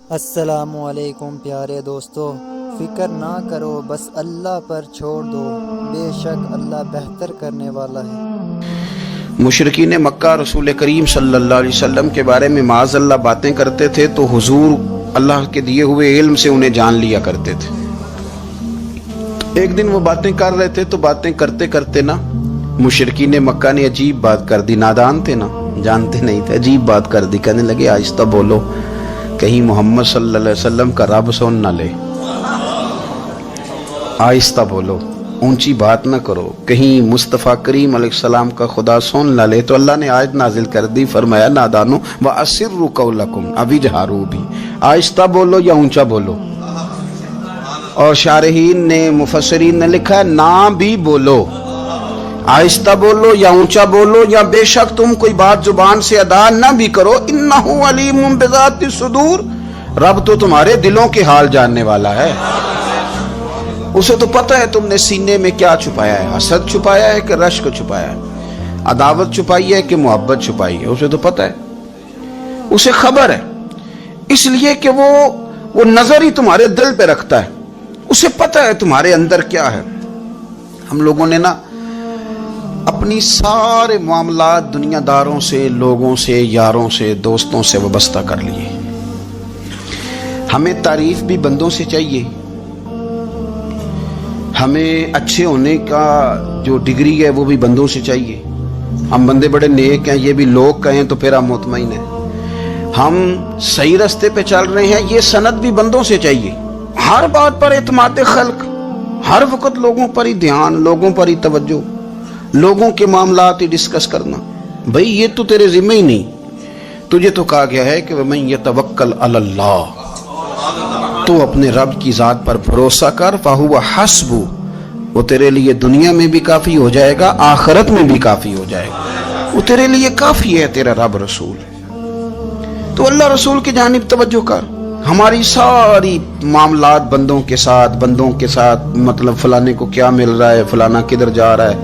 السلام علیکم پیارے دوستو، فکر نہ کرو بس اللہ پر چھوڑ دو، بے شک اللہ بہتر کرنے والا ہے۔ مشرکین مکہ رسول کریم صلی اللہ علیہ وسلم کے بارے میں معاذ اللہ باتیں کرتے تھے تو حضور اللہ کے دیے ہوئے علم سے انہیں جان لیا کرتے تھے۔ ایک دن وہ باتیں کر رہے تھے تو باتیں کرتے کرتے نا مشرکین مکہ نے عجیب بات کر دی۔ نادان تھے نا، جانتے نہیں تھے، عجیب بات کر دی۔ کہنے لگے آہستہ بولو، کہیں محمد صلی اللہ علیہ وسلم کا رب سن نہ لے۔ آہستہ بولو، اونچی بات نہ کرو، کہیں مصطفیٰ کریم علیہ السلام کا خدا سن نہ لے۔ تو اللہ نے آیت نازل کر دی، فرمایا نادانو وَأَسِرُّوا قَوْلَكُمْ ابھی جہارو بھی، آہستہ بولو یا اونچا بولو۔ اور شارحین نے مفسرین نے لکھا ہے نہ بھی بولو، آہستہ بولو یا اونچا بولو، یا بے شک تم کوئی بات زبان سے ادا نہ بھی کرو، انہو علیم بذات الصدور، رب تو تمہارے دلوں کے حال جاننے والا ہے، اسے تو پتہ ہے تم نے سینے میں کیا چھپایا ہے، حسد چھپایا ہے کہ رشک چھپایا ہے، عداوت چھپائی ہے کہ محبت چھپائی ہے، اسے تو پتہ ہے، اسے خبر ہے، اس لیے کہ وہ نظر ہی تمہارے دل پہ رکھتا ہے، اسے پتہ ہے تمہارے اندر کیا ہے۔ ہم لوگوں نے نا اپنی سارے معاملات دنیا داروں سے، لوگوں سے، یاروں سے، دوستوں سے وابستہ کر لیے۔ ہمیں تعریف بھی بندوں سے چاہیے، ہمیں اچھے ہونے کا جو ڈگری ہے وہ بھی بندوں سے چاہیے۔ ہم بندے بڑے نیک ہیں، یہ بھی لوگ کہیں تو پھر ہم مطمئن ہیں۔ ہم صحیح راستے پہ چل رہے ہیں، یہ سند بھی بندوں سے چاہیے۔ ہر بات پر اعتماد خلق، ہر وقت لوگوں پر ہی دھیان، لوگوں پر ہی توجہ، لوگوں کے معاملات ہی ڈسکس کرنا، بھئی یہ تو تیرے ذمہ ہی نہیں۔ تجھے تو کہا گیا ہے کہ وَمَن يَتَوَكَّلْ عَلَى اللَّهِ، تو اپنے رب کی ذات پر بھروسہ کر، فَهُوَ حَسْبُ، وہ تیرے لیے دنیا میں بھی کافی ہو جائے گا، آخرت میں بھی کافی ہو جائے گا، وہ تیرے لیے کافی ہے تیرا رب رسول۔ تو اللہ رسول کی جانب توجہ کر۔ ہماری ساری معاملات بندوں کے ساتھ مطلب فلانے کو کیا مل رہا ہے، فلانا کدھر جا رہا ہے،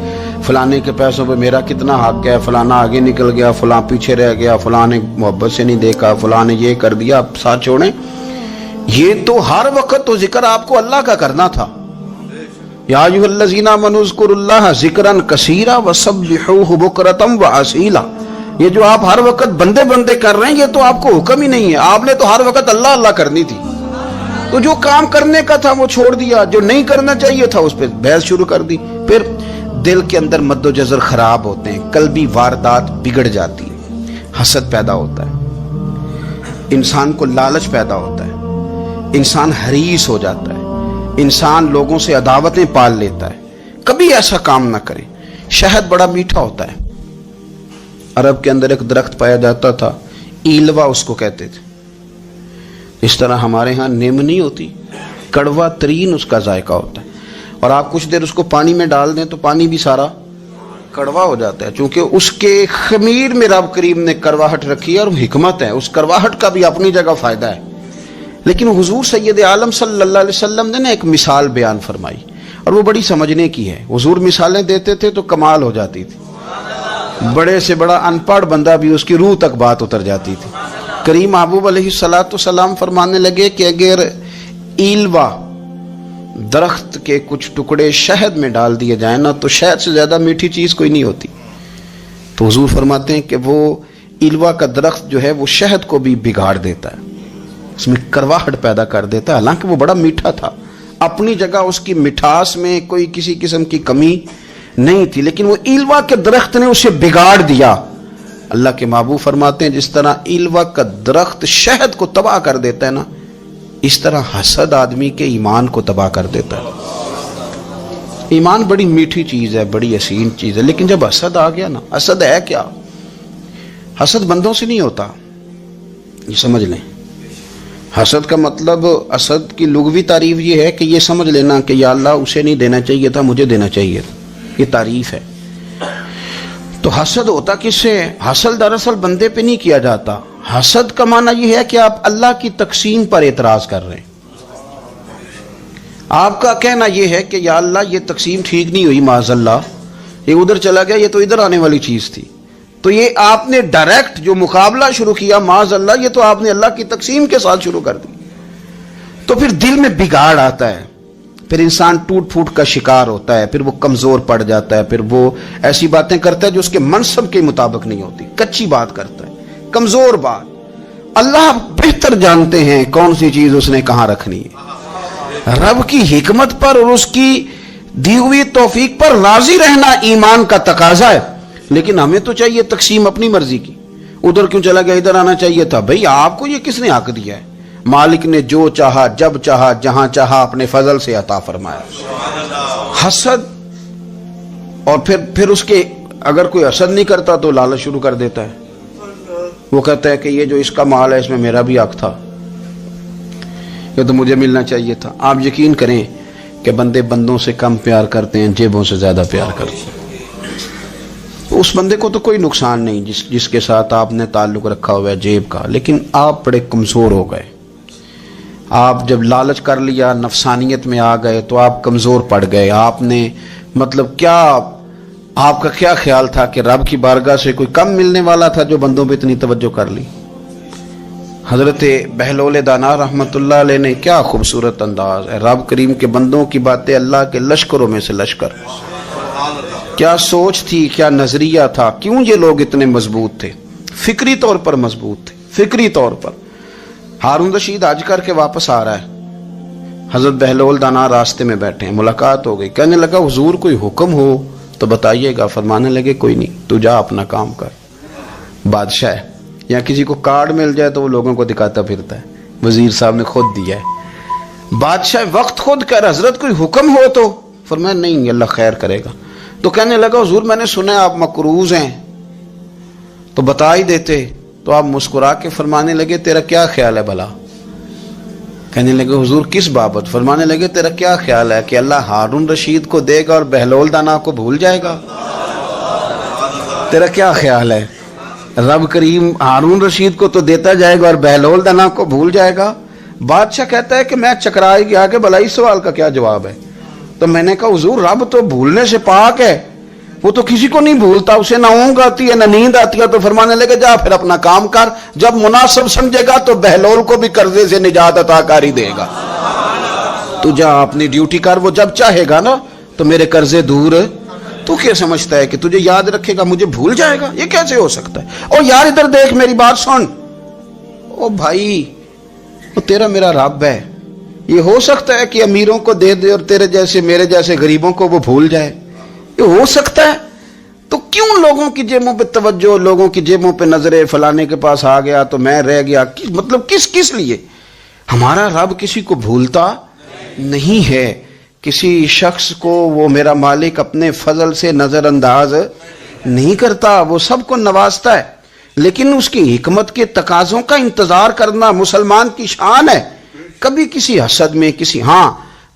فلانے کے پیسوں پہ میرا کتنا حق ہے، فلانا آگے نکل گیا، فلاں پیچھے رہ گیا، فلاں نے محبت سے نہیں دیکھا، فلاں نے یہ کر دیا۔ آپ ساتھ چھوڑیں، یہ تو ہر وقت تو ذکر آپ کو اللہ کا کرنا تھا۔ یا ایھا الذین آمنوا اذکروا اللہ ذکرا کثیرا وسبحوہ بکرۃ واسیلا، یہ جو آپ ہر وقت بندے کر رہے ہیں یہ تو آپ کو حکم ہی نہیں ہے، آپ نے تو ہر وقت اللہ اللہ کرنی تھی۔ تو جو کام کرنے کا تھا وہ چھوڑ دیا، جو نہیں کرنا چاہیے تھا اس پہ بحث شروع کر دی۔ پھر دل کے اندر مد و جزر خراب ہوتے ہیں، قلبی واردات بگڑ جاتی ہے، حسد پیدا ہوتا ہے، انسان کو لالچ پیدا ہوتا ہے، انسان حریص ہو جاتا ہے، انسان لوگوں سے عداوتیں پال لیتا ہے۔ کبھی ایسا کام نہ کریں۔ شہد بڑا میٹھا ہوتا ہے، عرب کے اندر ایک درخت پایا جاتا تھا، ایلوا اس کو کہتے تھے۔ اس طرح ہمارے ہاں نیم نہیں ہوتی، کڑوا ترین اس کا ذائقہ ہوتا ہے، اور آپ کچھ دیر اس کو پانی میں ڈال دیں تو پانی بھی سارا کڑوا ہو جاتا ہے، چونکہ اس کے خمیر میں رب کریم نے کرواہٹ رکھی ہے، اور حکمت ہے، اس کرواہٹ کا بھی اپنی جگہ فائدہ ہے۔ لیکن حضور سید عالم صلی اللہ علیہ وسلم نے ایک مثال بیان فرمائی، اور وہ بڑی سمجھنے کی ہے۔ حضور مثالیں دیتے تھے تو کمال ہو جاتی تھی، بڑے سے بڑا ان پڑھ بندہ بھی اس کی روح تک بات اتر جاتی تھی۔ کریم محبوب علیہ السلام فرمانے لگے کہ اگر ایلوا درخت کے کچھ ٹکڑے شہد میں ڈال دیے جائیں نا تو شہد سے زیادہ میٹھی چیز کوئی نہیں ہوتی۔ تو حضور فرماتے ہیں کہ وہ ایلوا کا درخت جو ہے وہ شہد کو بھی بگاڑ دیتا ہے، اس میں کرواہٹ پیدا کر دیتا ہے، حالانکہ وہ بڑا میٹھا تھا، اپنی جگہ اس کی مٹھاس میں کوئی کسی قسم کی کمی نہیں تھی، لیکن وہ ایلوا کے درخت نے اسے بگاڑ دیا۔ اللہ کے محبوب فرماتے ہیں جس طرح ایلوا کا درخت شہد کو تباہ کر دیتا ہے نا، اس طرح حسد آدمی کے ایمان کو تباہ کر دیتا ہے۔ ایمان بڑی میٹھی چیز ہے، بڑی حسین چیز ہے، لیکن جب حسد آ گیا نا، حسد ہے کیا؟ حسد بندوں سے نہیں ہوتا، یہ سمجھ لیں۔ حسد کا مطلب، حسد کی لغوی تعریف یہ ہے کہ یہ سمجھ لینا کہ یا اللہ اسے نہیں دینا چاہیے تھا، مجھے دینا چاہیے تھا، یہ تعریف ہے۔ تو حسد ہوتا کس سے؟ حسد دراصل بندے پہ نہیں کیا جاتا، حسد کا معنی یہ ہے کہ آپ اللہ کی تقسیم پر اعتراض کر رہے ہیں۔ آپ کا کہنا یہ ہے کہ یا اللہ یہ تقسیم ٹھیک نہیں ہوئی، معاذ اللہ یہ ادھر چلا گیا، یہ تو ادھر آنے والی چیز تھی، تو یہ آپ نے ڈائریکٹ جو مقابلہ شروع کیا معاذ اللہ، یہ تو آپ نے اللہ کی تقسیم کے ساتھ شروع کر دی. تو پھر دل میں بگاڑ آتا ہے، پھر انسان ٹوٹ پھوٹ کا شکار ہوتا ہے، پھر وہ کمزور پڑ جاتا ہے، پھر وہ ایسی باتیں کرتا ہے جو اس کے منصب کے مطابق نہیں ہوتی، کچی بات کرتا ہے، کمزور بات. اللہ بہتر جانتے ہیں کون سی چیز اس نے کہاں رکھنی ہے. رب کی حکمت پر اور اس کی دی ہوئی توفیق پر راضی رہنا ایمان کا تقاضا ہے. لیکن ہمیں تو چاہیے تقسیم اپنی مرضی کی. ادھر کیوں چلا گیا، ادھر آنا چاہیے تھا. بھئی آپ کو یہ کس نے حق دیا ہے؟ مالک نے جو چاہا جب چاہا جہاں چاہا اپنے فضل سے عطا فرمایا. حسد، اور پھر اس کے اگر کوئی حسد نہیں کرتا تو لالچ شروع کر دیتا ہے. وہ کہتا ہے کہ یہ جو اس کا مال ہے اس میں میرا بھی حق تھا، یہ تو مجھے ملنا چاہیے تھا. آپ یقین کریں کہ بندے بندوں سے کم پیار کرتے ہیں، جیبوں سے زیادہ پیار کرتے ہیں. اس بندے کو تو کوئی نقصان نہیں جس کے ساتھ آپ نے تعلق رکھا ہوا ہے جیب کا، لیکن آپ بڑے کمزور ہو گئے. آپ جب لالچ کر لیا، نفسانیت میں آ گئے تو آپ کمزور پڑ گئے. آپ نے مطلب کیا، آپ کا کیا خیال تھا کہ رب کی بارگاہ سے کوئی کم ملنے والا تھا جو بندوں پہ اتنی توجہ کر لی. حضرت بہلول دانا رحمت اللہ علیہ نے کیا خوبصورت انداز ہے. رب کریم کے بندوں کی باتیں اللہ کے لشکروں میں سے لشکر. کیا سوچ تھی، کیا نظریہ تھا، کیوں یہ لوگ اتنے مضبوط تھے، فکری طور پر مضبوط تھے، فکری طور پر. ہارون رشید حج کر کے واپس آ رہا ہے، حضرت بہلول دانا راستے میں بیٹھے ہیں، ملاقات ہو گئی. کہنے لگا حضور کوئی حکم ہو تو بتائیے گا. فرمانے لگے کوئی نہیں، تو جا اپنا کام کر. بادشاہ ہے، یا کسی کو کارڈ مل جائے تو وہ لوگوں کو دکھاتا پھرتا ہے، وزیر صاحب نے خود دیا ہے. بادشاہ وقت خود کر حضرت کوئی حکم ہو تو. فرمایا نہیں، اللہ خیر کرے گا. تو کہنے لگا حضور میں نے سنا آپ مقروض ہیں، تو بتا ہی دیتے. تو آپ مسکرا کے فرمانے لگے تیرا کیا خیال ہے بھلا؟ کہنے لگے حضور کس بابت؟ فرمانے لگے تیرا کیا خیال ہے کہ اللہ ہارون رشید کو دے گا اور بہلول دانا کو بھول جائے گا؟ تیرا کیا خیال ہے؟ رب کریم ہارون رشید کو تو دیتا جائے گا اور بہلول دانا کو بھول جائے گا. بادشاہ کہتا ہے کہ میں چکرا ہی گیا کہ بھلا اس سوال کا کیا جواب ہے. تو میں نے کہا حضور رب تو بھولنے سے پاک ہے، وہ تو کسی کو نہیں بھولتا، اسے نہ اونگ آتی ہے نہ نیند آتی ہے. تو فرمانے لگے جا پھر اپنا کام کر، جب مناسب سمجھے گا تو بہلول کو بھی قرضے سے نجات عطا کاری دے گا. تو جا اپنی ڈیوٹی کر، وہ جب چاہے گا نا تو میرے قرضے دور. تو کیا سمجھتا ہے کہ تجھے یاد رکھے گا مجھے بھول جائے گا؟ یہ کیسے ہو سکتا ہے؟ اور یار ادھر دیکھ میری بات سن. او بھائی وہ تیرا میرا رب ہے، یہ ہو سکتا ہے کہ امیروں کو دے دے اور تیرے جیسے میرے جیسے غریبوں کو وہ بھول جائے؟ یہ ہو سکتا ہے؟ تو کیوں لوگوں کی جیبوں پہ توجہ، لوگوں کی جیبوں پہ نظریں، فلانے کے پاس آ گیا تو میں رہ گیا، مطلب کس لیے؟ ہمارا رب کسی کو بھولتا نہیں ہے. کسی شخص کو وہ میرا مالک اپنے فضل سے نظر انداز نہیں کرتا، وہ سب کو نوازتا ہے. لیکن اس کی حکمت کے تقاضوں کا انتظار کرنا مسلمان کی شان ہے. کبھی کسی حسد میں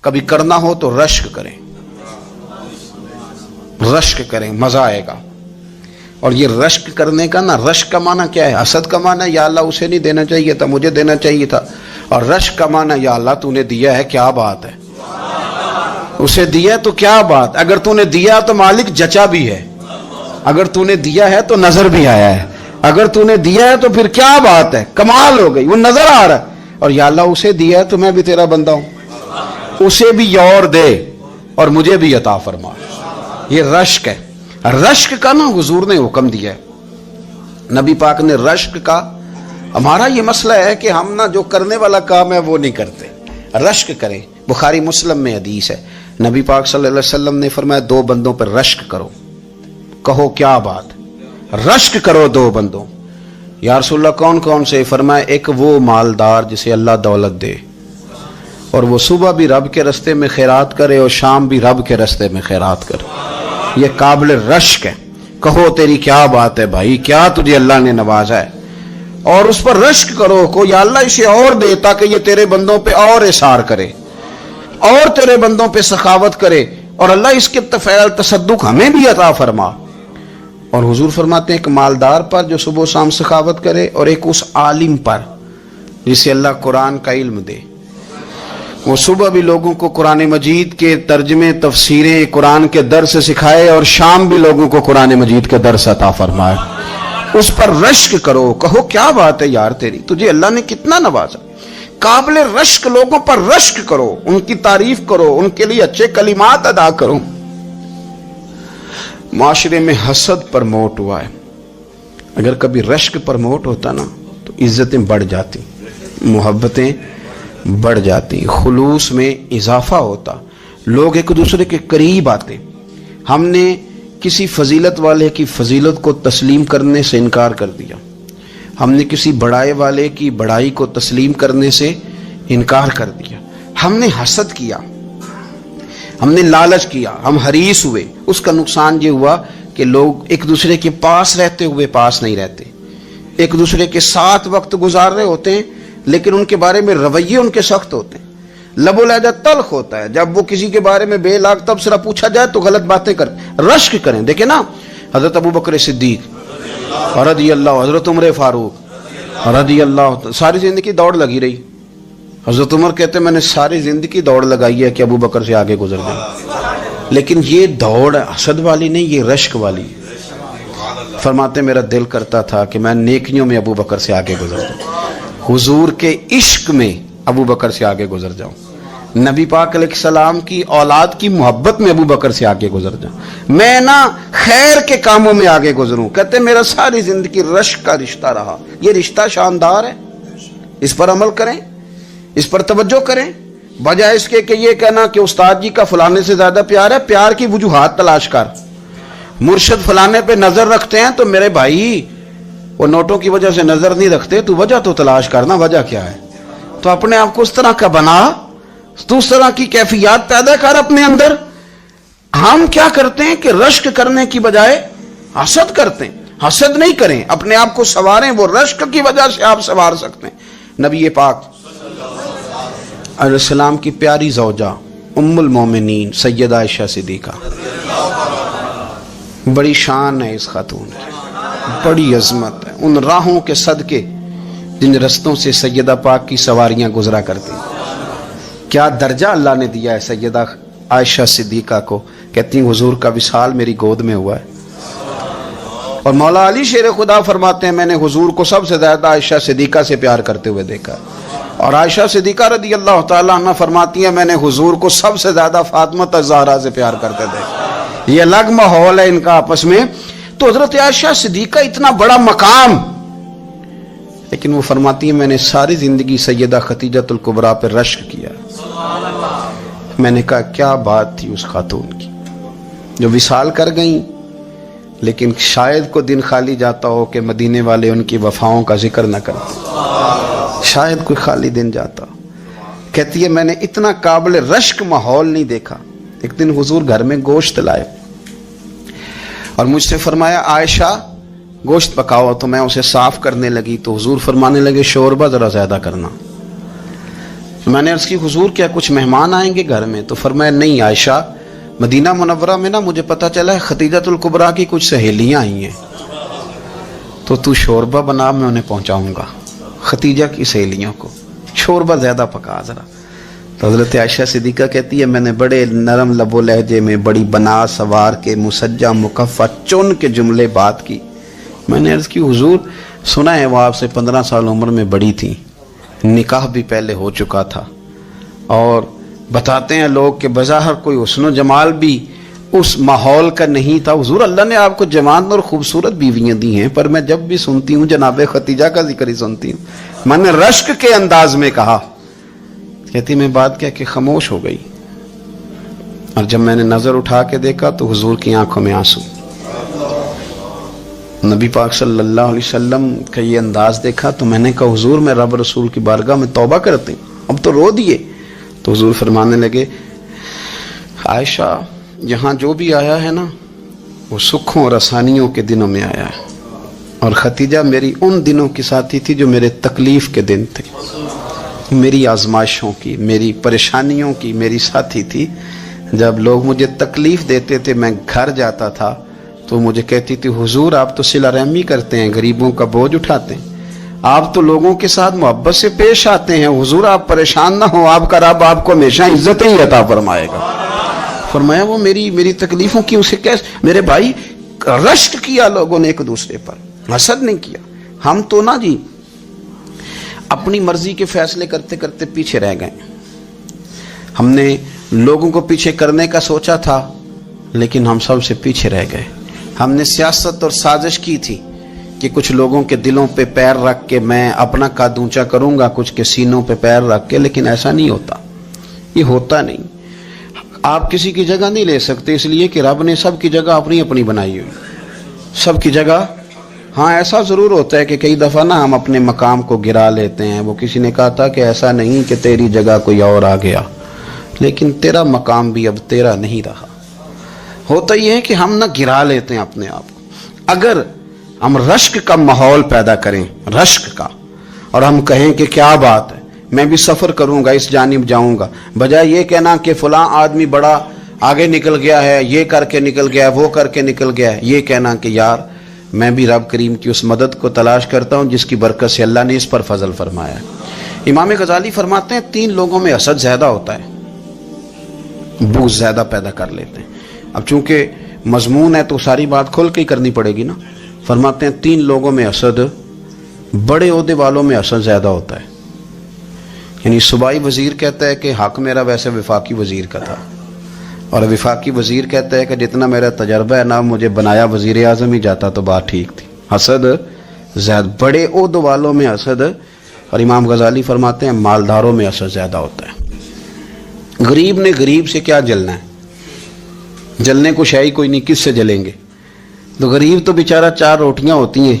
کبھی کرنا ہو تو رشک کریں، مزہ آئے گا. اور یہ رشک کرنے کا نا، رشک کا معنی کیا ہے؟ حسد کا معنی یا اللہ اسے نہیں دینا چاہیے تھا، مجھے دینا چاہیے تھا. اور رشک کا معنی یا اللہ تو نے دیا ہے، کیا بات ہے، اسے دیا تو کیا بات. اگر تو نے دیا تو مالک جچا بھی ہے، اگر تو نے دیا ہے تو نظر بھی آیا ہے، اگر تو نے دیا ہے تو پھر کیا بات ہے، کمال ہو گئی، وہ نظر آ رہا ہے. اور یا اللہ اسے دیا ہے تو میں بھی تیرا بندہ ہوں، اسے بھی اور دے اور مجھے بھی عطا فرما. یہ رشک ہے. رشک کا نا حضور نے حکم دیا ہے، نبی پاک نے رشک کا. ہمارا یہ مسئلہ ہے کہ ہم نا جو کرنے والا کام ہے وہ نہیں کرتے، رشک کریں. بخاری مسلم میں حدیث ہے، نبی پاک صلی اللہ علیہ وسلم نے فرمایا 2 بندوں پر رشک کرو. کہو کیا بات؟ رشک کرو 2 بندوں. یا رسول اللہ کون کون سے؟ فرمایا ایک وہ مالدار جسے اللہ دولت دے اور وہ صبح بھی رب کے رستے میں خیرات کرے اور شام بھی رب کے رستے میں خیرات کرے، یہ قابل رشک ہے. کہو تیری کیا بات ہے بھائی، کیا تجھے اللہ نے نوازا ہے، اور اس پر رشک کرو کو یا اللہ اسے اور دے تاکہ یہ تیرے بندوں پہ اور اثار کرے اور تیرے بندوں پہ سخاوت کرے، اور اللہ اس کے فعل تصدق ہمیں بھی عطا فرما. اور حضور فرماتے ہیں ایک مالدار پر جو صبح و شام سخاوت کرے، اور ایک اس عالم پر جسے اللہ قرآن کا علم دے. وہ صبح بھی لوگوں کو قرآن مجید کے ترجمے تفسیریں قرآن کے درس سکھائے اور شام بھی لوگوں کو قرآن مجید کے درس عطا فرمائے. اس پر رشک کرو, کہو کیا بات ہے یار تیری, تجھے اللہ نے کتنا نوازا. قابل رشک لوگوں پر رشک کرو, ان کی تعریف کرو, ان کے لیے اچھے کلمات ادا کرو. معاشرے میں حسد پرموٹ ہوا ہے. اگر کبھی رشک پرموٹ ہوتا نا تو عزتیں بڑھ جاتی, محبتیں بڑھ جاتی, خلوص میں اضافہ ہوتا, لوگ ایک دوسرے کے قریب آتے. ہم نے کسی فضیلت والے کی فضیلت کو تسلیم کرنے سے انکار کر دیا, ہم نے کسی بڑائی والے کی بڑائی کو تسلیم کرنے سے انکار کر دیا, ہم نے حسد کیا, ہم نے لالچ کیا, ہم حریص ہوئے. اس کا نقصان یہ ہوا کہ لوگ ایک دوسرے کے پاس رہتے ہوئے پاس نہیں رہتے, ایک دوسرے کے ساتھ وقت گزار رہے ہوتے ہیں لیکن ان کے بارے میں رویے ان کے سخت ہوتے ہیں, لب و لہجہ تلخ ہوتا ہے. جب وہ کسی کے بارے میں بے لاگ تبصرہ پوچھا جائے تو غلط باتیں کر. رشک کریں. دیکھیں نا حضرت ابو بکر صدیق رضی اللہ, حضرت عمر فاروق رضی اللہ, ساری زندگی دوڑ لگی رہی. حضرت عمر کہتے ہیں میں نے ساری زندگی دوڑ لگائی ہے کہ ابو بکر سے آگے گزر گئے, لیکن یہ دوڑ حسد والی نہیں, یہ رشک والی. فرماتے میرا دل کرتا تھا کہ میں نیکیوں میں ابو بکر سے آگے گزر جاؤں, حضور کے عشق میں ابو بکر سے آگے گزر جاؤں, نبی پاک علیہ السلام کی اولاد کی محبت میں ابو بکر سے آگے گزر جاؤں, میں نا خیر کے کاموں میں آگے گزروں. کہتے میرا ساری زندگی رشک کا رشتہ رہا. یہ رشتہ شاندار ہے, اس پر عمل کریں, اس پر توجہ کریں, بجائے اس کے کہ یہ کہنا کہ استاد جی کا فلانے سے زیادہ پیار ہے. پیار کی وجوہات تلاش کر. مرشد فلانے پہ نظر رکھتے ہیں تو میرے بھائی وہ نوٹوں کی وجہ سے نظر نہیں رکھتے, تو وجہ تو تلاش کرنا, وجہ کیا ہے. تو اپنے آپ کو اس طرح کا بنا, تو اس طرح کی کیفیات پیدا کر اپنے اندر. ہم کیا کرتے ہیں کہ رشک کرنے کی بجائے حسد کرتے ہیں. حسد نہیں کریں, اپنے آپ کو سنواریں, وہ رشک کی وجہ سے آپ سنوار سکتے ہیں. نبی پاک علیہ السلام کی پیاری زوجہ ام المومنین سیدہ عائشہ صدیقہ, بڑی شان ہے اس خاتون کی, بڑی عظمت ہے. ان راہوں کے صدقے جن رستوں سے سیدہ پاک کی سواریاں گزرا کرتی, کیا درجہ اللہ نے دیا ہے سیدہ عائشہ صدیقہ کو. کہتی ہیں حضور کا وصال میری گود میں ہوا ہے. اور مولا علی شیر خدا فرماتے ہیں میں نے حضور کو سب سے زیادہ عائشہ صدیقہ سے پیار کرتے ہوئے دیکھا. اور عائشہ صدیقہ رضی اللہ تعالیٰ عنہ فرماتی ہیں میں نے حضور کو سب سے زیادہ فاطمہ الزہرا سے پیار کرتے دیکھا. یہ الگ ماحول ہے ان کا آپس میں. تو حضرت عائشہ صدیقہ اتنا بڑا مقام, لیکن وہ فرماتی ہیں میں نے ساری زندگی سیدہ خدیجہ الکبریٰ پہ رشک کیا. میں نے کہا کیا بات تھی اس خاتون کی جو وصال کر گئیں, لیکن شاید کو دن خالی جاتا ہو کہ مدینے والے ان کی وفاؤں کا ذکر نہ کرتے, شاید کوئی خالی دن جاتا. کہتی ہے میں نے اتنا قابل رشک ماحول نہیں دیکھا. ایک دن حضور گھر میں گوشت لائے اور مجھ سے فرمایا عائشہ گوشت پکاؤ, تو میں اسے صاف کرنے لگی تو حضور فرمانے لگے شوربہ ذرا زیادہ کرنا. میں نے عرض کی حضور کیا کچھ مہمان آئیں گے گھر میں؟ تو فرمایا نہیں عائشہ, مدینہ منورہ میں نا مجھے پتہ چلا ہے خدیجہ الکبریٰ کی کچھ سہیلیاں آئی ہیں, تو شوربہ بنا, میں انہیں پہنچاؤں گا, خدیجہ کی سہیلیوں کو شوربہ زیادہ پکا ذرا. تو حضرت عائشہ صدیقہ کہتی ہے میں نے بڑے نرم لب و لہجے میں بڑی بنا سوار کے مسجع مکفہ چن کے جملے بات کی. میں نے عرض کی حضور سنا ہے وہ آپ سے 15 سال عمر میں بڑی تھی, نکاح بھی پہلے ہو چکا تھا, اور بتاتے ہیں لوگ کہ بظاہر کوئی حسن و جمال بھی اس ماحول کا نہیں تھا. حضور اللہ نے آپ کو جوان اور خوبصورت بیویاں دی ہیں, پر میں جب بھی سنتی ہوں جناب خدیجہ کا ذکر ہی سنتی ہوں. میں نے رشک کے انداز میں کہا. کہتی میں بات کہہ کے خاموش ہو گئی, اور جب میں نے نظر اٹھا کے دیکھا تو حضور کی آنکھوں میں آنسو. نبی پاک صلی اللہ علیہ وسلم کا یہ انداز دیکھا تو میں نے کہا حضور میں رب رسول کی بارگاہ میں توبہ کرتے ہیں, اب تو رو دیے. تو حضور فرمانے لگے عائشہ یہاں جو بھی آیا ہے نا وہ سکھوں اور آسانیوں کے دنوں میں آیا ہے, اور خدیجہ میری ان دنوں کی ساتھی تھی جو میرے تکلیف کے دن تھے, میری آزمائشوں کی, میری پریشانیوں کی میری ساتھی تھی. جب لوگ مجھے تکلیف دیتے تھے میں گھر جاتا تھا تو مجھے کہتی تھی حضور آپ تو صلہ رحمی کرتے ہیں, غریبوں کا بوجھ اٹھاتے ہیں, آپ تو لوگوں کے ساتھ محبت سے پیش آتے ہیں. حضور آپ پریشان نہ ہو, آپ کا رب آپ کو ہمیشہ عزتیں ہی عطا فرمائے گا. فرمایا وہ میری تکلیفوں کی اسے کیسے, میرے بھائی رشک کیا لوگوں نے ایک دوسرے پر, حسد نہیں کیا. ہم تو نا جی اپنی مرضی کے فیصلے کرتے کرتے پیچھے رہ گئے. ہم نے لوگوں کو پیچھے کرنے کا سوچا تھا لیکن ہم سب سے پیچھے رہ گئے. ہم نے سیاست اور سازش کی تھی کہ کچھ لوگوں کے دلوں پہ پیر رکھ کے میں اپنا قد اونچا کروں گا, کچھ کے سینوں پہ پیر رکھ کے, لیکن ایسا نہیں ہوتا, یہ ہوتا نہیں. آپ کسی کی جگہ نہیں لے سکتے اس لیے کہ رب نے سب کی جگہ اپنی اپنی بنائی ہوئی, سب کی جگہ. ہاں ایسا ضرور ہوتا ہے کہ کئی دفعہ نا ہم اپنے مقام کو گرا لیتے ہیں. وہ کسی نے کہا تھا کہ ایسا نہیں کہ تیری جگہ کوئی اور آ گیا, لیکن تیرا مقام بھی اب تیرا نہیں رہا. ہوتا یہ ہے کہ ہم نہ گرا لیتے ہیں اپنے آپ کو. اگر ہم رشک کا ماحول پیدا کریں, رشک کا, اور ہم کہیں کہ کیا بات ہے, میں بھی سفر کروں گا, اس جانب جاؤں گا, بجائے یہ کہنا کہ فلاں آدمی بڑا آگے نکل گیا ہے, یہ کر کے نکل گیا ہے, وہ کر کے نکل گیا ہے, یہ کہنا کہ یار میں بھی رب کریم کی اس مدد کو تلاش کرتا ہوں جس کی برکت سے اللہ نے اس پر فضل فرمایا ہے. امام غزالی فرماتے ہیں 3 لوگوں میں حسد زیادہ ہوتا ہے, بغض زیادہ پیدا کر لیتے ہیں. اب چونکہ مضمون ہے تو ساری بات کھول کے ہی کرنی پڑے گی نا. فرماتے ہیں 3 لوگوں میں حسد, بڑے عہدے والوں میں حسد زیادہ ہوتا ہے. یعنی صوبائی وزیر کہتا ہے کہ حق میرا ویسے وفاقی وزیر کا تھا, اور وفاقی وزیر کہتا ہے کہ جتنا میرا تجربہ ہے نا مجھے بنایا وزیر اعظم ہی جاتا تو بات ٹھیک تھی. حسد زیادہ, بڑے عہدوں والوں میں حسد, اور امام غزالی فرماتے ہیں مالداروں میں حسد زیادہ ہوتا ہے. غریب نے غریب سے کیا جلنا ہے, جلنے کو شے ہی کوئی نہیں, کس سے جلیں گے. تو غریب تو بیچارہ 4 روٹیاں ہوتی ہیں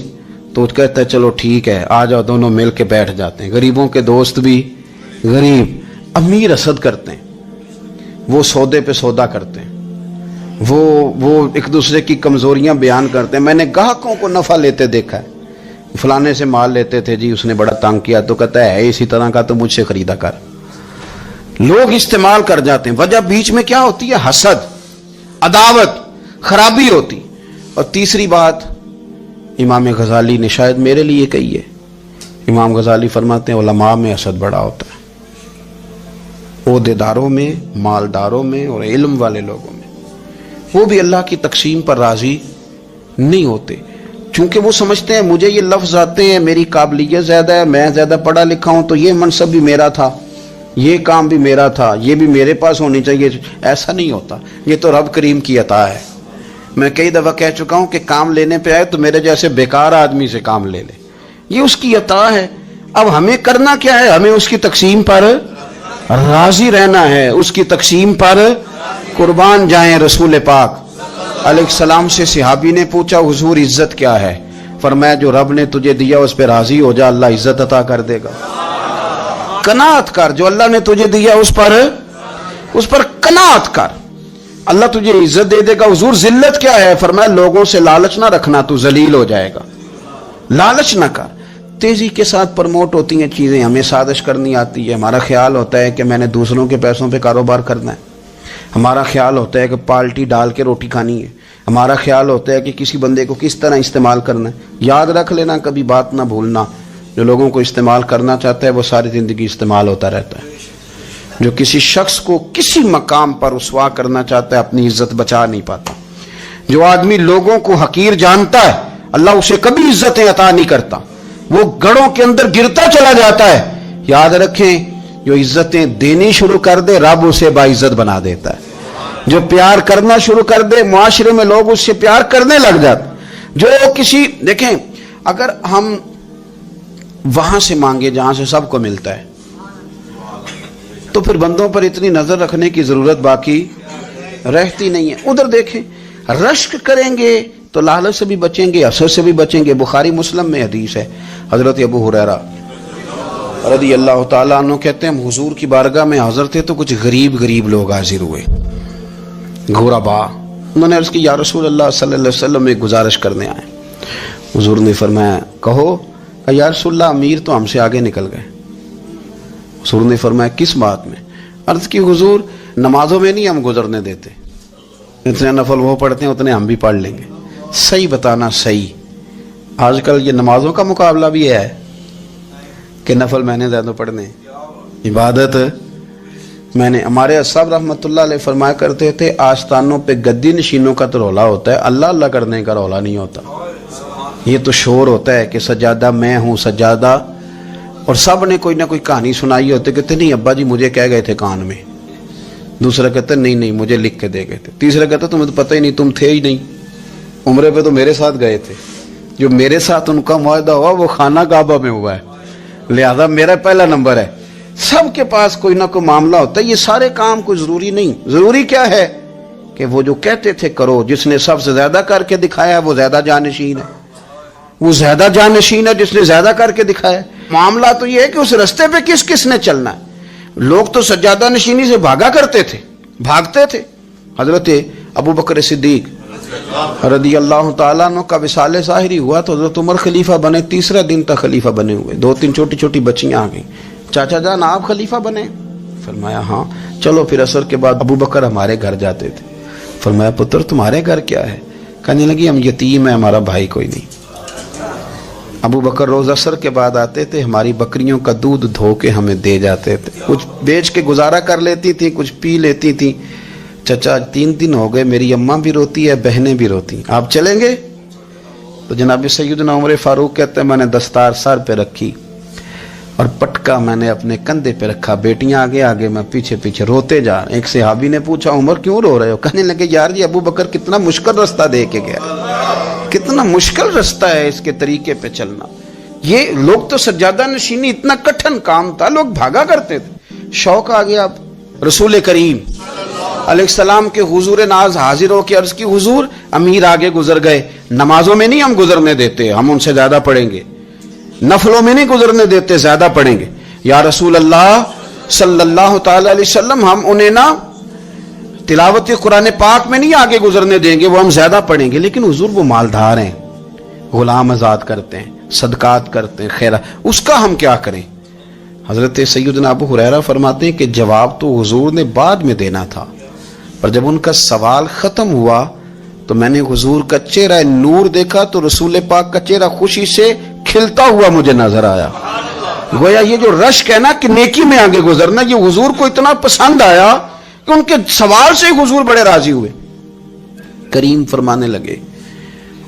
تو کہتا ہے چلو ٹھیک ہے آ جاؤ, دونوں مل کے بیٹھ جاتے ہیں. غریبوں کے دوست بھی غریب. امیر حسد کرتے ہیں, وہ سودے پہ سودا کرتے ہیں, وہ ایک دوسرے کی کمزوریاں بیان کرتے ہیں. میں نے گاہکوں کو نفع لیتے دیکھا ہے, فلانے سے مال لیتے تھے جی, اس نے بڑا تنگ کیا تو کہتا ہے اسی طرح کا تو مجھ سے خریدا کر. لوگ استعمال کر جاتے ہیں. وجہ بیچ میں کیا ہوتی ہے, حسد, عداوت, خرابی ہوتی. اور تیسری بات امام غزالی نے شاید میرے لیے کہی ہے. امام غزالی فرماتے ہیں علماء میں حسد بڑا ہوتا ہے, عہدے داروں میں, مالداروں میں, اور علم والے لوگوں میں. وہ بھی اللہ کی تقسیم پر راضی نہیں ہوتے, چونکہ وہ سمجھتے ہیں مجھے یہ لفظ آتے ہیں, میری قابلیت زیادہ ہے, میں زیادہ پڑھا لکھا ہوں تو یہ منصب بھی میرا تھا, یہ کام بھی میرا تھا, یہ بھی میرے پاس ہونی چاہیے. ایسا نہیں ہوتا, یہ تو رب کریم کی عطا ہے. میں کئی دفعہ کہہ چکا ہوں کہ کام لینے پہ آئے تو میرے جیسے بیکار آدمی سے کام لے لے, یہ اس کی عطا ہے. اب ہمیں کرنا کیا ہے, ہمیں اس کی تقسیم پر راضی رہنا ہے, اس کی تقسیم پر قربان جائیں. رسول پاک علیہ السلام سے صحابی نے پوچھا حضور عزت کیا ہے, فرمایا جو رب نے تجھے دیا اس پہ راضی ہو جا, اللہ عزت عطا کر دے گا. قناعت کر, جو اللہ نے تجھے دیا اس پر قناعت کر, اللہ تجھے عزت دے دے گا. حضور ذلت کیا ہے, فرمایا لوگوں سے لالچ نہ رکھنا, تو ذلیل ہو جائے گا. لالچ نہ کر. تیزی کے ساتھ پروموٹ ہوتی ہیں چیزیں, ہمیں سازش کرنی آتی ہے. ہمارا خیال ہوتا ہے کہ میں نے دوسروں کے پیسوں پہ کاروبار کرنا ہے. ہمارا خیال ہوتا ہے کہ پالٹی ڈال کے روٹی کھانی ہے. ہمارا خیال ہوتا ہے کہ کسی بندے کو کس طرح استعمال کرنا ہے. یاد رکھ لینا, کبھی بات نہ بھولنا, جو لوگوں کو استعمال کرنا چاہتا ہے وہ ساری زندگی استعمال ہوتا رہتا ہے. جو کسی شخص کو کسی مقام پر رسوا کرنا چاہتا ہے اپنی عزت بچا نہیں پاتا. جو آدمی لوگوں کو حقیر جانتا ہے اللہ اسے کبھی عزتیں عطا نہیں کرتا, وہ گڑھوں کے اندر گرتا چلا جاتا ہے. یاد رکھیں, جو عزتیں دینی شروع کر دے رب اسے باعزت بنا دیتا ہے. جو پیار کرنا شروع کر دے معاشرے میں لوگ اس سے پیار کرنے لگ جاتے. جو کسی, دیکھیں اگر ہم وہاں سے مانگے جہاں سے سب کو ملتا ہے تو پھر بندوں پر اتنی نظر رکھنے کی ضرورت باقی رہتی نہیں ہے. ادھر دیکھیں, رشک کریں گے تو لالچ سے بھی بچیں گے, حسد سے بھی بچیں گے. بخاری مسلم میں حدیث ہے, حضرت ابو ہریرہ رضی اللہ تعالیٰ عنہ کہتے ہیں حضور کی بارگاہ میں حاضر تھے تو کچھ غریب لوگ حاضر ہوئے, غربا. انہوں نے عرض کی یا رسول اللہ صلی اللہ علیہ وسلم ایک گزارش کرنے آئے. حضور نے فرمایا کہو. یا رسول اللہ امیر تو ہم سے آگے نکل گئے. حضور نے فرمایا کس بات میں؟ عرض کی حضور نمازوں میں نہیں ہم گزرنے دیتے, اتنے نفل وہ پڑھتے ہیں اتنے ہم بھی پڑھ لیں گے. صحیح بتانا, صحیح. آج کل یہ نمازوں کا مقابلہ بھی ہے, کہ نفل میں نے زیادہ پڑھنے ہیں، عبادت میں نے. ہمارے اصحاب رحمۃ اللہ علیہ فرمایا کرتے تھے آستانوں پہ گدی نشینوں کا تو رولا ہوتا ہے، اللہ اللہ کرنے کا رولا نہیں ہوتا. یہ تو شور ہوتا ہے کہ سجادہ میں ہوں سجادہ، اور سب نے کوئی نہ کوئی کہانی سنائی ہوتی. کہتے نہیں ابا جی مجھے کہہ گئے تھے کان میں، دوسرا کہتا نہیں مجھے لکھ کے دے گئے تھے، تیسرا کہتا تمہیں تو پتہ ہی نہیں، تم تھے ہی نہیں، عمرے پہ تو میرے ساتھ گئے تھے. جو میرے ساتھ ان کا معاہدہ ہوا وہ خانہ کعبہ میں ہوا ہے، لہذا میرا پہلا نمبر ہے. سب کے پاس کوئی نہ کوئی معاملہ ہوتا ہے. یہ سارے کام کوئی ضروری نہیں. ضروری کیا ہے کہ وہ جو کہتے تھے کرو، جس نے سب سے زیادہ کر کے دکھایا وہ زیادہ جانشین ہے. وہ زیادہ جانشین ہے جس نے زیادہ کر کے دکھایا. معاملہ تو یہ ہے کہ اس رستے پہ کس کس نے چلنا ہے. لوگ تو سجادہ نشینی سے بھاگا کرتے تھے، بھاگتے تھے. حضرت ابو بکر صدیق رضی اللہ تعالیٰ عنہ کا وصال ظاہری ہوا تو حضرت عمر خلیفہ بنے. تیسرا دن تک خلیفہ بنے ہوئے. 2-3 چھوٹی چھوٹی بچیاں آ گئیں، چاچا جان آپ خلیفہ بنے؟ فرمایا ہاں. چلو پھر عصر کے بعد ابو بکر ہمارے گھر جاتے تھے. فرمایا پتر تمہارے گھر کیا ہے؟ کہنے لگی ہم یتیم ہیں، ہمارا بھائی کوئی نہیں. ابو بکر روز عصر کے بعد آتے تھے، ہماری بکریوں کا دودھ دھو کے ہمیں دے جاتے تھے. کچھ بیچ کے گزارا کر لیتی تھی، کچھ پی لیتی تھی. چچا 3 دن ہو گئے، میری اماں بھی روتی ہے، بہنیں بھی روتی ہیں، آپ چلیں گے؟ تو جناب سیدنا عمر فاروق کہتے ہیں میں نے دستار سر پہ رکھی اور پٹکا میں نے اپنے کندھے پہ رکھا، بیٹیاں آگے آگے میں پیچھے پیچھے، روتے جا. ایک صحابی نے پوچھا عمر کیوں رو رہے ہو؟ کہنے لگے یار جی ابو بکر کتنا مشکل رستہ دے کے گیا، کتنا مشکل رستہ ہے اس کے طریقے پہ چلنا. یہ لوگ تو سجادہ نشینی اتنا کٹھن کام تھا، لوگ بھاگا کرتے تھے. شوق آ گیا. اب رسول کریم علیہ السلام کے حضور ناز حاضر ہو کے عرض کی حضور امیر آگے گزر گئے، نمازوں میں نہیں ہم گزرنے دیتے، ہم ان سے زیادہ پڑھیں گے. نفلوں میں نہیں گزرنے دیتے، زیادہ پڑھیں گے. یا رسول اللہ صلی اللہ تعالی علیہ وسلم ہم انہیں نا تلاوت قرآن پاک میں نہیں آگے گزرنے دیں گے، وہ ہم زیادہ پڑھیں گے. لیکن حضور وہ مالدار ہیں، غلام آزاد کرتے ہیں، صدقات کرتے ہیں، خیرات، اس کا ہم کیا کریں؟ حضرت سیدنا ابو ہریرہ فرماتے ہیں کہ جواب تو حضور نے بعد میں دینا تھا، پر جب ان کا سوال ختم ہوا تو میں نے حضور کا چہرہ نور دیکھا تو رسول پاک کا چہرہ خوشی سے کھلتا ہوا مجھے نظر آیا. گویا یہ جو رشک ہے نا کہ نیکی میں آگے گزرنا، یہ حضور کو اتنا پسند آیا کہ ان کے سوال سے حضور بڑے راضی ہوئے. کریم فرمانے لگے،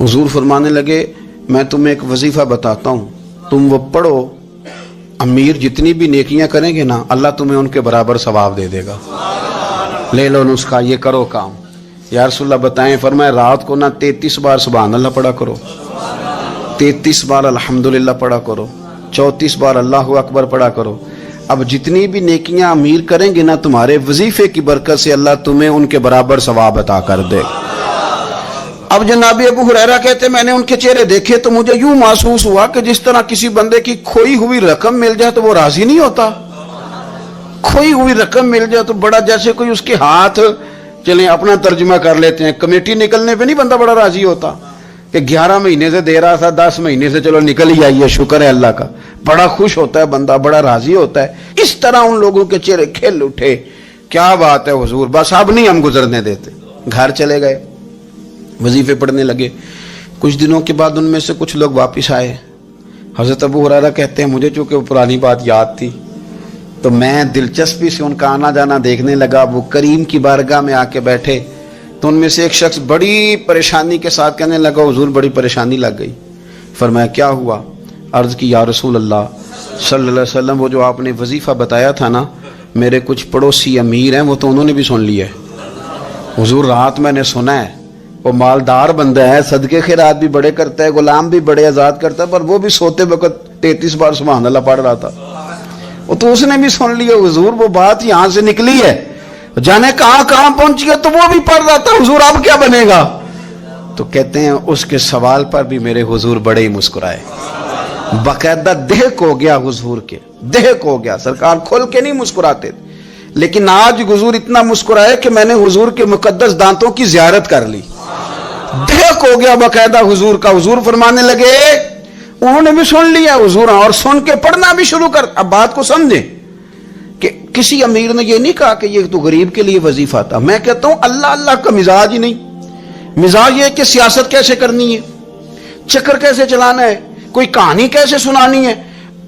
حضور فرمانے لگے میں تمہیں ایک وظیفہ بتاتا ہوں، تم وہ پڑھو، امیر جتنی بھی نیکیاں کریں گے نا اللہ تمہیں ان کے برابر ثواب دے دے گا. لے لو نسخہ، یہ کرو کام. یا رسول اللہ بتائیں؟ فرمایا رات کو نا 33 بار سبحان اللہ پڑھا کرو، 33 بار الحمدللہ پڑھا کرو، 34 بار اللہ اکبر پڑھا کرو. اب جتنی بھی نیکیاں امیر کریں گے نا تمہارے وظیفے کی برکت سے اللہ تمہیں ان کے برابر ثواب عطا کر دے. اب جناب ابو ہریرہ کہتے میں نے ان کے چہرے دیکھے تو مجھے یوں محسوس ہوا کہ جس طرح کسی بندے کی کھوئی ہوئی رقم مل جائے تو وہ راضی نہیں ہوتا. کھوئی ہوئی رقم مل جائے تو بڑا جیسے کوئی اس کے ہاتھ، چلیں اپنا ترجمہ کر لیتے ہیں، کمیٹی نکلنے پہ نہیں بندہ بڑا راضی ہوتا کہ 11 مہینے سے دے رہا تھا، 10 مہینے سے چلو نکل ہی آئی ہے، شکر ہے اللہ کا. بڑا خوش ہوتا ہے بندہ، بڑا راضی ہوتا ہے. اس طرح ان لوگوں کے چہرے کھل اٹھے. کیا بات ہے حضور، بس اب نہیں ہم گزرنے دیتے. گھر چلے گئے، وظیفے پڑھنے لگے. کچھ دنوں کے بعد ان میں سے کچھ لوگ واپس آئے. حضرت ابو ہریرہ کہتے ہیں مجھے چونکہ وہ پرانی بات یاد تھی تو میں دلچسپی سے ان کا آنا جانا دیکھنے لگا. وہ کریم کی بارگاہ میں آ کے بیٹھے تو ان میں سے ایک شخص بڑی پریشانی کے ساتھ کہنے لگا حضور بڑی پریشانی لگ گئی. فرمایا کیا ہوا؟ عرض کی یا رسول اللہ صلی اللہ علیہ وسلم وہ جو آپ نے وظیفہ بتایا تھا نا، میرے کچھ پڑوسی امیر ہیں وہ تو انہوں نے بھی سن لیا ہے. حضور رات میں نے سنا ہے وہ مالدار بندہ ہے، صدقے خیرات بھی بڑے کرتا ہے، غلام بھی بڑے آزاد کرتا ہے، پر وہ بھی سوتے وقت 33 بار سبحان اللہ پڑھ رہا تھا. وہ تو اس نے بھی سن لیا حضور، وہ بات یہاں سے نکلی ہے، جانے کہاں کہاں پہنچی ہے، تو وہ بھی پڑھ رہا تھا. حضور اب کیا بنے گا؟ تو کہتے ہیں اس کے سوال پر بھی میرے حضور بڑے ہی مسکرائے. باقاعدہ دہک ہو گیا حضور کے، دہک ہو گیا. سرکار کھل کے نہیں مسکراتے تھے، لیکن آج حضور اتنا مسکرائے کہ میں نے حضور کے مقدس دانتوں کی زیارت کر لی. دہک ہو گیا باقاعدہ حضور کا. حضور فرمانے لگے انہوں نے بھی سن لیا حضور، اور سن کے پڑھنا بھی شروع کر. اب بات کو سمجھیں کہ کسی امیر نے یہ نہیں کہا کہ یہ تو غریب کے لیے وظیفہ تھا. میں کہتا ہوں اللہ اللہ کا مزاج ہی نہیں. مزاج یہ کہ سیاست کیسے کرنی ہے، چکر کیسے چلانا ہے، کوئی کہانی کیسے سنانی ہے.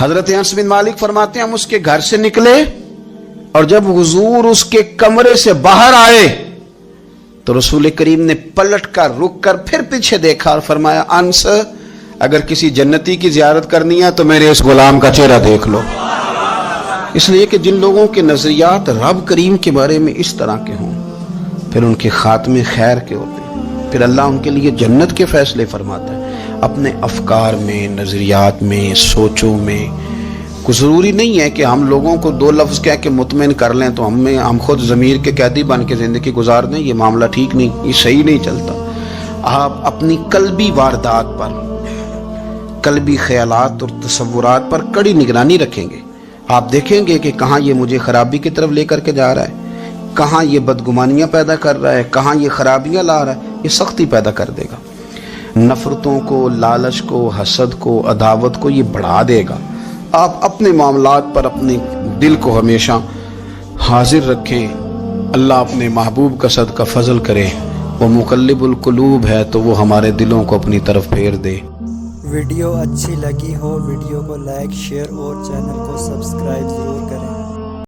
حضرت انس بن مالک فرماتے ہیں ہم اس کے گھر سے نکلے اور جب حضور اس کے کمرے سے باہر آئے تو رسول کریم نے پلٹ کر رک کر پھر پیچھے دیکھا اور فرمایا انس اگر کسی جنتی کی زیارت کرنی ہے تو میرے اس غلام کا چہرہ دیکھ لو. اس لیے کہ جن لوگوں کے نظریات رب کریم کے بارے میں اس طرح کے ہوں پھر ان کے خاتمے خیر کے ہوتے ہیں، پھر اللہ ان کے لیے جنت کے فیصلے فرماتا ہے. اپنے افکار میں، نظریات میں، سوچوں میں کوئی ضروری نہیں ہے کہ ہم لوگوں کو دو لفظ کہہ کے مطمئن کر لیں تو ہم خود ضمیر کے قیدی بن کے زندگی گزار دیں. یہ معاملہ ٹھیک نہیں، یہ صحیح نہیں چلتا. آپ اپنی قلبی واردات پر، قلبی خیالات اور تصورات پر کڑی نگرانی رکھیں گے. آپ دیکھیں گے کہ کہاں یہ مجھے خرابی کی طرف لے کر کے جا رہا ہے، کہاں یہ بدگمانیاں پیدا کر رہا ہے، کہاں یہ خرابیاں لا رہا ہے. یہ سختی پیدا کر دے گا، نفرتوں کو، لالچ کو، حسد کو، عداوت کو یہ بڑھا دے گا. آپ اپنے معاملات پر اپنے دل کو ہمیشہ حاضر رکھیں. اللہ اپنے محبوب کا صدقہ فضل کرے. وہ مقلب القلوب ہے تو وہ ہمارے دلوں کو اپنی طرف پھیر دے. ویڈیو اچھی لگی ہو ویڈیو کو لائک، شیئر اور چینل کو سبسکرائب ضرور کریں.